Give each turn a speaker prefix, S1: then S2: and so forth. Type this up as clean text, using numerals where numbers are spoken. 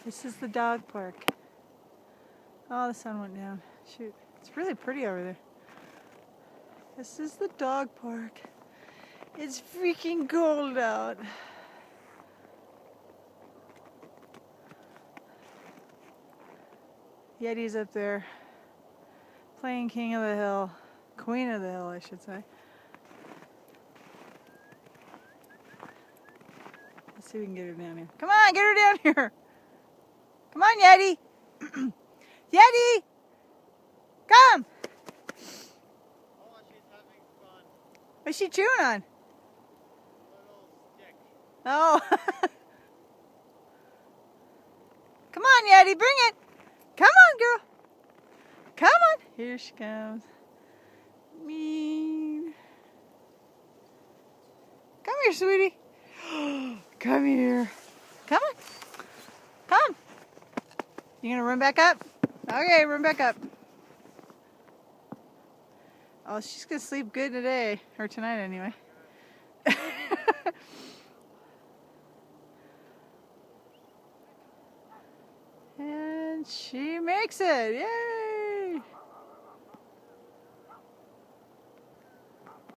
S1: This is the dog park. Oh, the sun went down. Shoot. It's really pretty over there. This is the dog park. It's freaking cold out. Yeti's up there playing King of the Hill. Queen of the Hill, I should say. Let's see if we can get her down here. Come on, get her down here. Come on, Yeti. Yeti! Come!
S2: Oh, she's having fun.
S1: What's she chewing on?
S2: Little stick.
S1: Oh. Come on, Yeti, bring it. Come on, girl. Come on. Here she comes. Mean. Come here, sweetie. Come here. Come on. Come. You gonna run back up? Okay, run back up. Oh, she's gonna sleep good today, or tonight anyway. And she makes it. Yay!